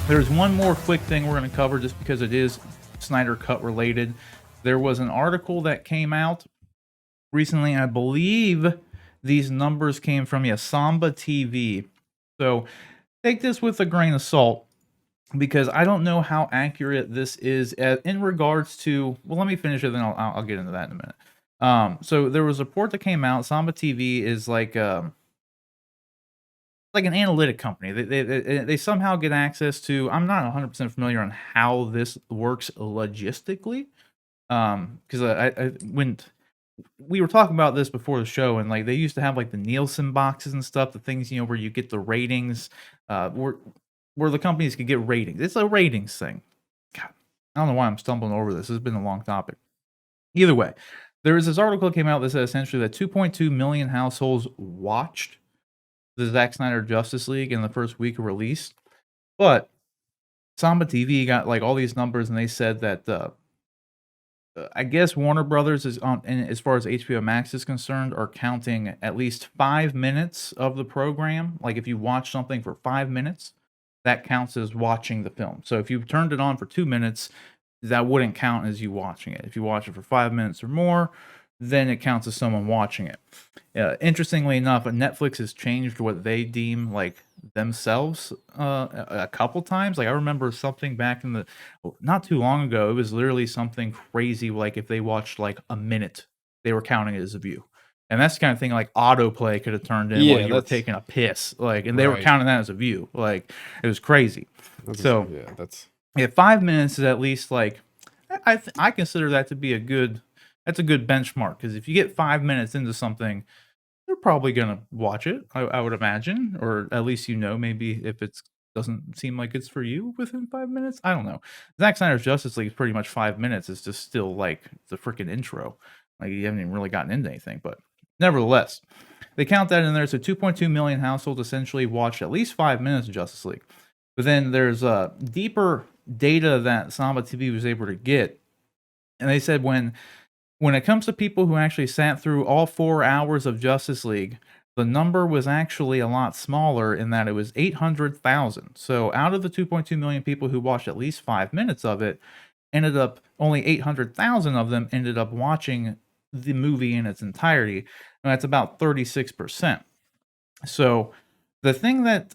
There's one more quick thing we're going to cover just because it is Snyder Cut related. There was an article that came out recently. I believe these numbers came from Samba TV. So take this with a grain of salt because I don't know how accurate this is in regards to. Well, let me finish it, then I'll get into that in a minute. So there was a report that came out. Samba TV is like an analytic company. They somehow get access to. I'm not 100% familiar on how this works logistically. Because I when we were talking about this before the show, and like they used to have like the Nielsen boxes and stuff, the things where you get the ratings, where the companies could get ratings. It's a ratings thing. God, I don't know why I'm stumbling over this. This has been a long topic. Either way, there is this article that came out that said essentially that 2.2 million households watched the Zack Snyder Justice League in the first week of release, but Samba TV got like all these numbers, and they said that I guess Warner Brothers is on, and as far as HBO Max is concerned, are counting at least 5 minutes of the program. Like if you watch something for 5 minutes, that counts as watching the film. So if you turned it on for 2 minutes, that wouldn't count as you watching it. If you watch it for 5 minutes or more, then it counts as someone watching it. Interestingly enough, Netflix has changed what they deem like themselves a couple times. Like I remember something back in not too long ago, it was literally something crazy. Like if they watched like a minute, they were counting it as a view. And that's the kind of thing like autoplay could have turned in while you were taking a piss. Like, and they were counting that as a view. Like it was crazy. So yeah, 5 minutes is at least like I consider that to be a good. That's a good benchmark because if you get 5 minutes into something, you're probably gonna watch it. I would imagine, or at least maybe if it doesn't seem like it's for you within 5 minutes. I don't know. Zack Snyder's Justice League is pretty much 5 minutes. It's just still like the freaking intro. Like you haven't even really gotten into anything, but nevertheless, they count that in there. So 2.2 million households essentially watched at least 5 minutes of Justice League. But then there's deeper data that Samba TV was able to get, and they said when it comes to people who actually sat through all 4 hours of Justice League, the number was actually a lot smaller in that it was 800,000. So out of the 2.2 million people who watched at least 5 minutes of it, only 800,000 of them ended up watching the movie in its entirety. And that's about 36%. So the thing that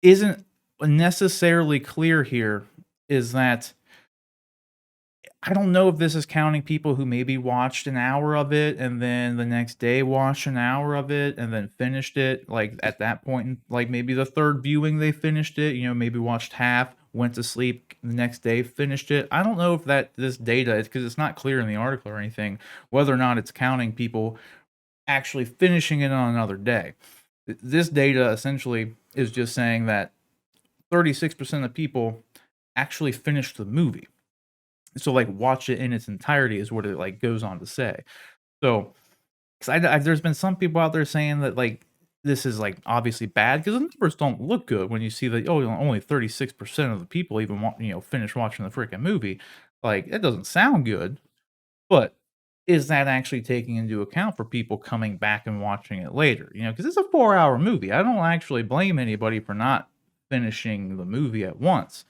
isn't necessarily clear here is that I don't know if this is counting people who maybe watched an hour of it and then the next day watched an hour of it and then finished it. Like at that point, like maybe the third viewing they finished it, maybe watched half, went to sleep, the next day finished it. I don't know if this data is because it's not clear in the article or anything, whether or not it's counting people actually finishing it on another day. This data essentially is just saying that 36% of people actually finished the movie. So like watch it in its entirety is what it like goes on to say. So because there's been some people out there saying that like this is like obviously bad because the numbers don't look good when you see that only 36% of the people even finish watching the freaking movie. Like it doesn't sound good, but is that actually taking into account for people coming back and watching it later? Because it's a 4-hour movie. I don't actually blame anybody for not finishing the movie at once.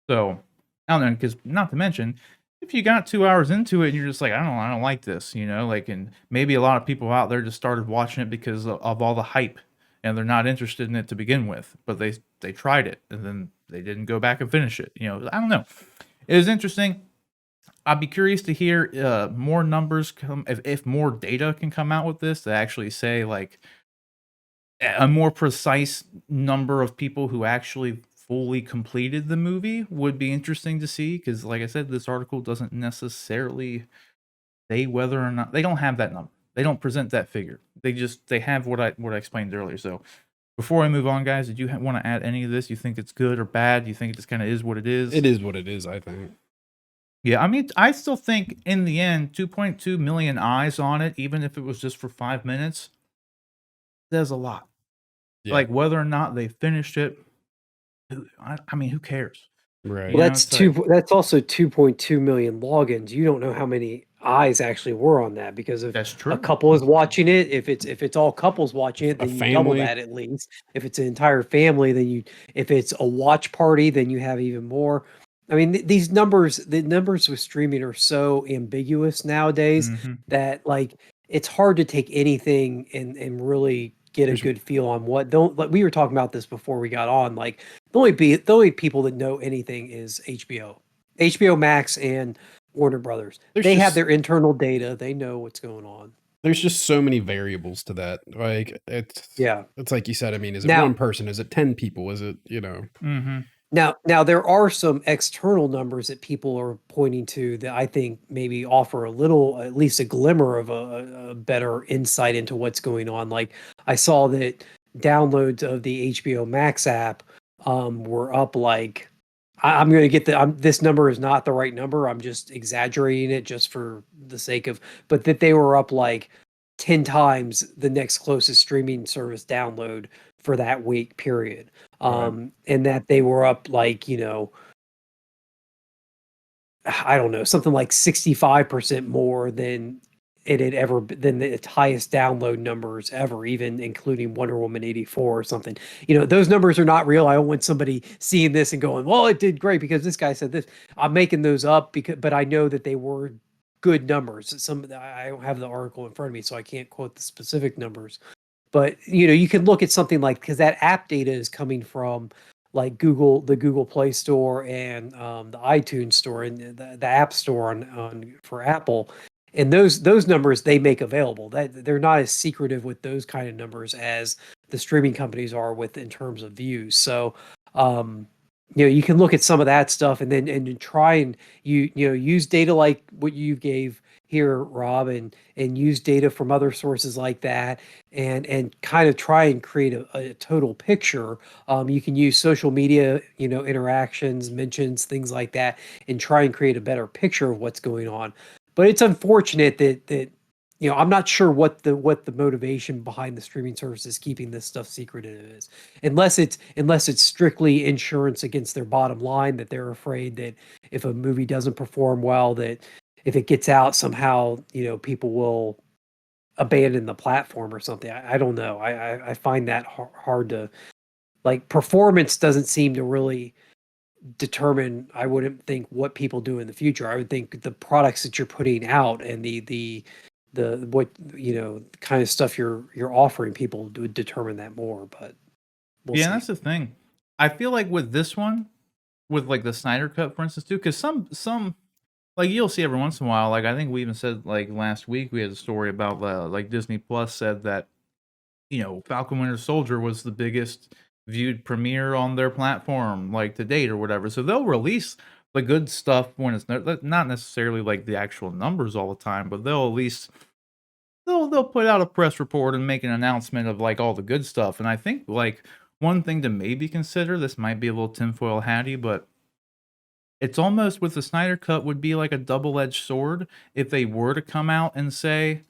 So I don't know, because not to mention, if you got 2 hours into it and you're just like, I don't like this, like, and maybe a lot of people out there just started watching it because of all the hype, and they're not interested in it to begin with, but they tried it and then they didn't go back and finish it. I don't know. It was interesting. I'd be curious to hear more numbers come if more data can come out with this to actually say like a more precise number of people who actually fully completed the movie would be interesting to see because like I said, this article doesn't necessarily say whether or not they don't have that number. They don't present that figure. They have what I explained earlier. So before I move on, guys, did you want to add any of this? You think it's good or bad? You think it just kind of is what it is? It is what it is, I think. Yeah, I mean, I still think in the end, 2.2 million eyes on it, even if it was just for 5 minutes, says a lot. Yeah. Like whether or not they finished it, I mean, who cares? Right. Well, that's also 2.2 million logins. You don't know how many eyes actually were on that, because if That's a true. couple is watching it, if it's all couples watching it, A then you double family. that at least. If it's an entire family, then if it's a watch party, then you have even more. I mean, these numbers, the numbers with streaming are so ambiguous nowadays hmm that like it's hard to take anything and really get a There's- good feel on what. Don't like we were talking about this before we got on. Like the only people that know anything is HBO Max and Warner Brothers. There's They have just- their internal data. They know what's going on. There's just so many variables to that. Like it's like you said. I mean, is it Now- one person? Is it 10 people? Is it hmm Now there are some external numbers that people are pointing to that I think maybe offer a little, at least a glimmer of a better insight into what's going on. Like I saw that downloads of the HBO Max app were up like I'm going to get this number is not the right number. I'm just exaggerating it just for the sake of, but that they were up like 10 times the next closest streaming service download for that week period. And that they were up like, I don't know, something like 65% more than it had ever than its highest download numbers ever, even including Wonder Woman 84 or something. Those numbers are not real. I don't want somebody seeing this and going, well, it did great because this guy said this. I'm making those up but I know that they were good numbers. I don't have the article in front of me, so I can't quote the specific numbers. But you can look at something like, because that app data is coming from like the Google Play Store and the iTunes Store and the App Store on for Apple, and those numbers they make available. That they're not as secretive with those kind of numbers as the streaming companies are with in terms of views. So you can look at some of that stuff and then try and use data like what you gave here, Rob, and use data from other sources like that, and kind of try and create a total picture. You can use social media, interactions, mentions, things like that, and try and create a better picture of what's going on. But it's unfortunate that I'm not sure what the motivation behind the streaming service is keeping this stuff secretive is, unless it's strictly insurance against their bottom line, that they're afraid that if a movie doesn't perform well, that if it gets out somehow, people will abandon the platform or something. I don't know. I find that hard to, like, performance doesn't seem to really determine, I wouldn't think, what people do in the future. I would think the products that you're putting out and the what kind of stuff you're offering people would determine that more. But we'll see. that's the thing. I feel like with this one, with like the Snyder Cut, for instance, too, because some like you'll see every once in a while. Like I think we even said like last week we had a story about like Disney Plus said that Falcon Winter Soldier was the biggest viewed premiere on their platform like to date or whatever. So they'll release the good stuff when it's not necessarily like the actual numbers all the time, but they'll at least they'll put out a press report and make an announcement of like all the good stuff. And I think like one thing to maybe consider, this might be a little tinfoil hatty, but it's almost with the Snyder Cut would be like a double-edged sword if they were to come out and say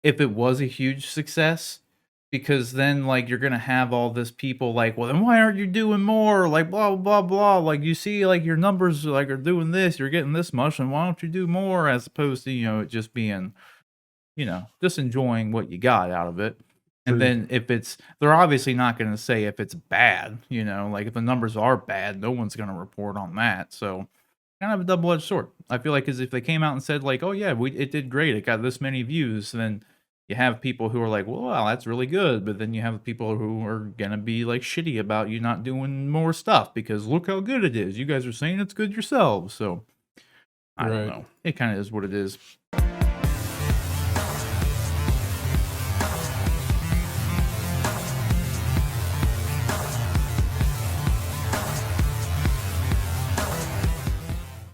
if it was a huge success, because then like you're gonna have all this people like, well then why aren't you doing more? Like blah blah blah. Like you see like your numbers like are doing this, you're getting this much, and why don't you do more? As opposed to it just being just enjoying what you got out of it. And then if they're obviously not going to say if it's bad, like if the numbers are bad, no one's going to report on that. So kind of a double-edged sword. I feel like, because if they came out and said like, oh yeah, it did great, it got this many views, then you have people who are like, well, wow, that's really good. But then you have people who are going to be like shitty about you not doing more stuff because look how good it is. You guys are saying it's good yourselves. So I don't know. It kind of is what it is.